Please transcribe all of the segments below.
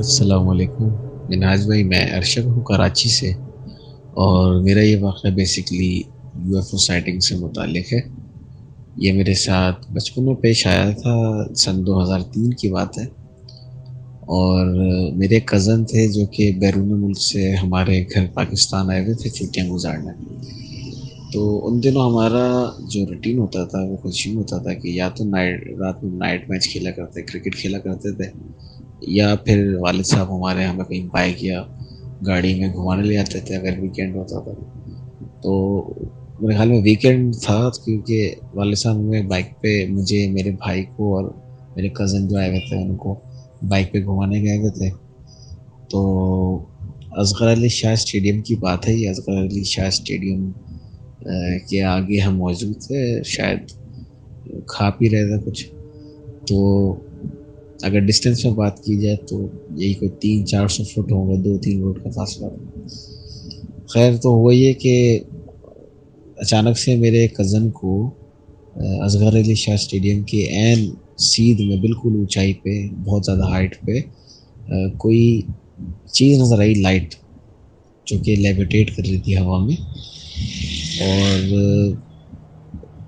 अस्सलाम वालेकुम मिनहाज भाई, मैं अरशद हूँ कराची से। और मेरा ये वाक़या बेसिकली यूएफओ साइटिंग से मुतालिक है। ये मेरे साथ बचपन में पेश आया था। सन 2003 की बात है। और मेरे कज़न थे जो कि बैरून मुल्क से हमारे घर पाकिस्तान आए हुए थे छुट्टियाँ गुजारने। तो उन दिनों हमारा जो रूटीन होता था वो कुछ यूँ होता था कि या तो रात में नाइट मैच खेला करते, क्रिकेट खेला करते थे, या फिर वालिद साहब हमारे हमें कहीं बाइक या गाड़ी में घुमाने ले जाते थे अगर वीकेंड होता था। तो मेरे ख्याल में वीकेंड था, क्योंकि वालिद साहब हमें बाइक पे, मुझे, मेरे भाई को और मेरे कज़न जो आए हुए थे उनको बाइक पे घुमाने गए हुए थे। तो असगर अली शाह स्टेडियम की बात है। ये असगर अली शाह स्टेडियम के आगे हम मौजूद थे, शायद खा पी रहे थे कुछ। तो अगर डिस्टेंस में बात की जाए तो यही कोई 300-400 फुट होगा, 2-3 रोड का फासला। खैर, तो हुआ ये कि अचानक से मेरे कज़न को असगर अली शाह स्टेडियम के एन सीध में, बिल्कुल ऊंचाई पे, बहुत ज़्यादा हाइट पे कोई चीज़ नज़र आई, लाइट, जो कि लेविटेट कर रही थी हवा में। और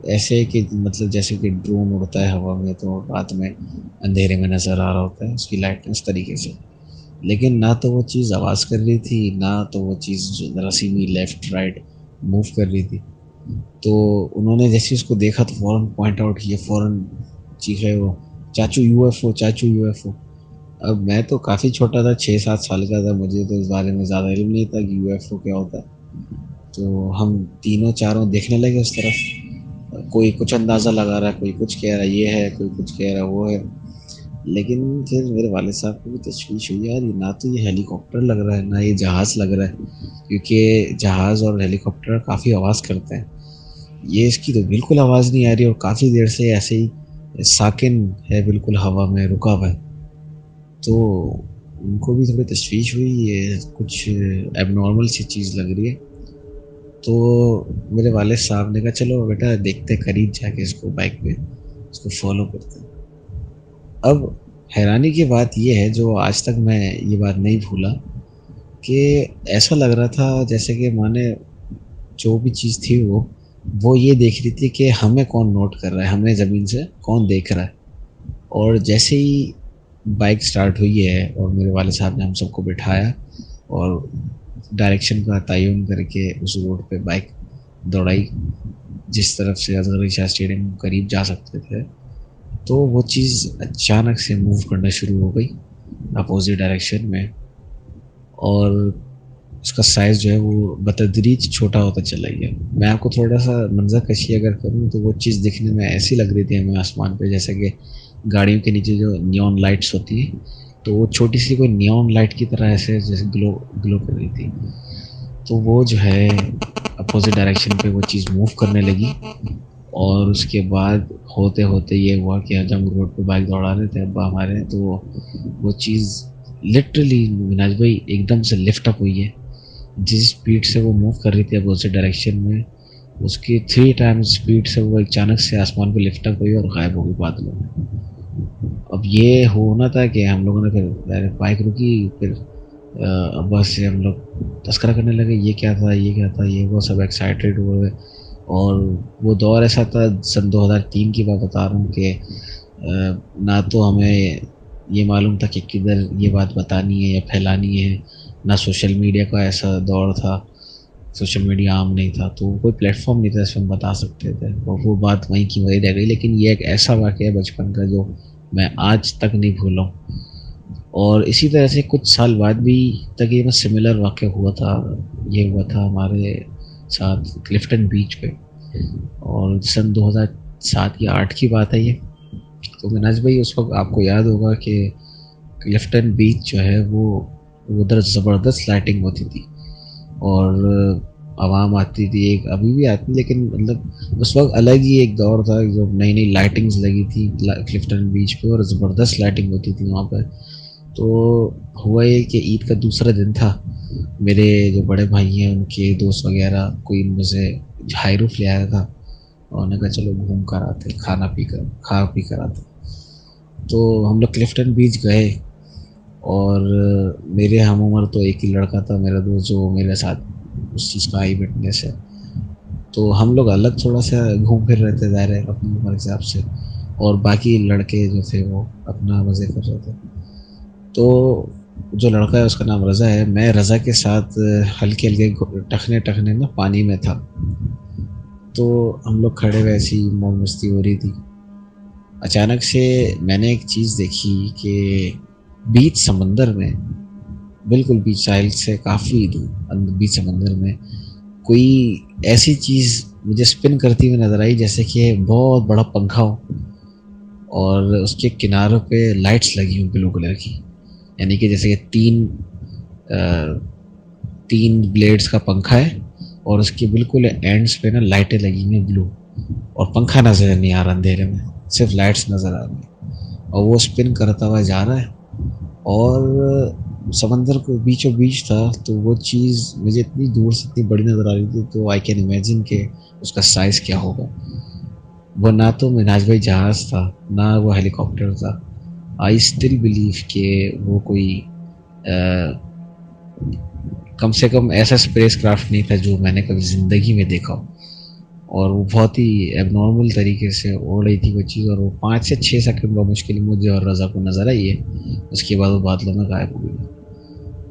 ऐसे कि मतलब जैसे कि ड्रोन उड़ता है हवा में तो रात में अंधेरे में नज़र आ रहा होता है, उसकी लाइट उस तरीके से। लेकिन ना तो वो चीज़ आवाज़ कर रही थी, ना तो वो चीज़ ज़रा सी भी लेफ़्ट राइट मूव कर रही थी। तो उन्होंने जैसे उसको देखा तो फ़ौरन पॉइंट आउट किया, फ़ौरन चीखे वो, चाचू यूएफओ, चाचू यूएफओ। अब मैं तो काफ़ी छोटा था, 6-7 साल का था, मुझे तो इस बारे में ज़्यादा इल्म नहीं था कि यूएफओ क्या होता है। तो हम तीनों चारों देखने लगे उस तरफ। कोई कुछ अंदाज़ा लगा रहा है, कोई कुछ कह रहा है ये है, कोई कुछ कह रहा है वो है। लेकिन फिर मेरे वालिद साहब को भी तशवीश हुई, यार ना तो ये हेलीकॉप्टर लग रहा है, ना ये जहाज़ लग रहा है, क्योंकि जहाज़ और हेलीकॉप्टर काफ़ी आवाज़ करते हैं। ये इसकी तो बिल्कुल आवाज़ नहीं आ रही, और काफ़ी देर से ऐसे ही साकिन है, बिल्कुल हवा में रुका हुआ है। तो उनको भी थोड़ी तशवीश हुई, ये कुछ एबनॉर्मल सी चीज़ लग रही है। तो मेरे वालिद साहब ने कहा चलो बेटा देखते, करीब जाके इसको बाइक पे इसको फॉलो करते हैं। अब हैरानी की बात यह है, जो आज तक मैं ये बात नहीं भूला, कि ऐसा लग रहा था जैसे कि माने जो भी चीज़ थी वो ये देख रही थी कि हमें कौन नोट कर रहा है, हमें ज़मीन से कौन देख रहा है। और जैसे ही बाइक स्टार्ट हुई है और मेरे वाले साहब ने हम सबको बिठाया और डायरेक्शन का तयन करके उस रोड पे बाइक दौड़ाई जिस तरफ से असगर शाह स्टेडियम करीब जा सकते थे, तो वो चीज़ अचानक से मूव करना शुरू हो गई अपोजिट डायरेक्शन में। और उसका साइज़ जो है वो बतदरीज छोटा होता चला गया। मैं आपको थोड़ा सा मंजर कशी अगर करूँ तो वो चीज़ दिखने में ऐसी लग रही थी हमें आसमान पे, जैसे कि गाड़ियों के नीचे जो नियॉन लाइट्स होती हैं, तो वो छोटी सी कोई नियॉन लाइट की तरह ऐसे जैसे ग्लो ग्लो कर रही थी। तो वो जो है अपोजिट डायरेक्शन पे वो चीज़ मूव करने लगी। और उसके बाद होते होते ये हुआ कि जब हम रोड पे बाइक दौड़ा रहे थे अब्बा हमारे, तो वो चीज़ लिटरली मिनाज भाई एकदम से लिफ्ट अप हुई है। जिस स्पीड से वो मूव कर रही थी अपोजिट डायरेक्शन में, उसकी 3 टाइम्स स्पीड से वो अचानक से आसमान पे लिफ्ट अप हुई और गायब हो गई बादलों में। अब ये होना था कि हम लोगों ने फिर डायरेक्ट बाइक रुकी, फिर अब्बा से हम लोग तस्करा करने लगे, ये क्या था, ये क्या था, ये वो सब एक्साइटेड हुए। और वो दौर ऐसा था, सन 2003 की बात बता रहा हूँ, कि ना तो हमें ये मालूम था कि किधर ये बात बतानी है या फैलानी है, ना सोशल मीडिया का ऐसा दौर था, सोशल मीडिया आम नहीं था, तो कोई प्लेटफॉर्म नहीं था जिसमें हम बता सकते थे, और वो बात वहीं की वहीं रह गई। लेकिन ये एक ऐसा वाक़या है बचपन का जो मैं आज तक नहीं भूला हूँ। और इसी तरह से कुछ साल बाद भी तकरीबन सिमिलर वाक़या हुआ था। ये हुआ था हमारे साथ क्लिफ्टन बीच पे, और सन 2007 या 8 की बात है ये। तो मिनाज भाई उस वक्त आपको याद होगा कि क्लिफ्टन बीच जो है वो उधर ज़बरदस्त लाइटिंग होती थी और आवाम आती थी, एक अभी भी आती, लेकिन मतलब उस वक्त अलग ही एक दौर था जब नई नई लाइटिंग्स लगी थी क्लिफ्टन बीच पे और ज़बरदस्त लाइटिंग होती थी वहाँ पर। तो हुआ ये कि ईद का दूसरा दिन था, मेरे जो बड़े भाई हैं उनके दोस्त वगैरह कोई मुझे हाई रूफ ले आया था और उन्होंने कहा चलो घूम कर आते, खा पी कर आते। तो हम लोग क्लिफ्टन बीच गए और मेरे हम उम्र तो एक ही लड़का था मेरा दोस्त जो मेरे साथ उस चीज़ का आई विटनेस है। तो हम लोग अलग थोड़ा सा घूम फिर रहे थे ज़ाहिर है अपनी उम्र के हिसाब से, और बाकी लड़के जो थे वो अपना मज़े कर रहे थे। तो जो लड़का है उसका नाम रज़ा है, मैं रज़ा के साथ हल्के हल्के टखने टखने ना पानी में था। तो हम लोग खड़े वैसे ही मौज मस्ती हो रही थी। अचानक से मैंने एक चीज़ देखी कि बीच समंदर में, बिल्कुल बीच साइल से काफ़ी दूर बीच समंदर में कोई ऐसी चीज़ मुझे स्पिन करती हुई नज़र आई जैसे कि बहुत बड़ा पंखा हो और उसके किनारों पे लाइट्स लगी हुई ब्लू कलर की, यानी कि जैसे कि तीन ब्लेड्स का पंखा है और उसके बिल्कुल एंड्स पे ना लाइटें लगी हुई हैं ब्लू, और पंखा नज़र नहीं आ रहा अंधेरे में, सिर्फ लाइट्स नज़र आ रही हैं और वो स्पिन करता हुआ जा रहा है और समंदर को बीचों बीच था। तो वो चीज़ मुझे इतनी दूर से इतनी बड़ी नज़र आ रही थी, तो आई कैन इमेजिन के उसका साइज़ क्या होगा। वो ना तो मिनाज भाई जहाज़ था ना वो हेलीकॉप्टर था। आई स्टिल बिलीव कि वो कोई कम से कम ऐसा स्पेस क्राफ्ट नहीं था जो मैंने कभी ज़िंदगी में देखा हो, और वो बहुत ही एबनॉर्मल तरीके से उड़ रही थी वो चीज़, और वो 5 से 6 सेकंड बाद मुश्किल मुझे और रज़ा को नज़र आई है, उसके बाद वो बादलों में गायब हो गई।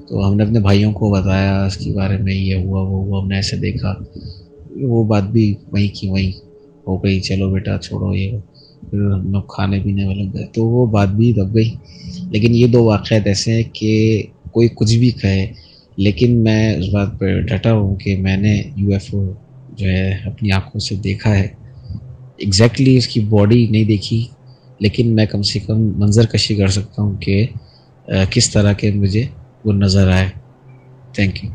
तो हमने अपने भाइयों को बताया इसके बारे में, ये हुआ वो हुआ, हमने ऐसे देखा, वो बात भी वहीं की वहीं हो गई, चलो बेटा छोड़ो ये। फिर हम लोग खाने पीने में लग गए तो वो बात भी दब गई। लेकिन ये दो वाक़यात ऐसे हैं कि कोई कुछ भी कहे, लेकिन मैं उस बात पर डटा हूँ कि मैंने यूएफओ जो है अपनी आँखों से देखा है। एग्जैक्टली इसकी बॉडी नहीं देखी, लेकिन मैं कम से कम मंजर कशी कर सकता हूँ कि किस तरह के मुझे वो नज़र आए। Thank you.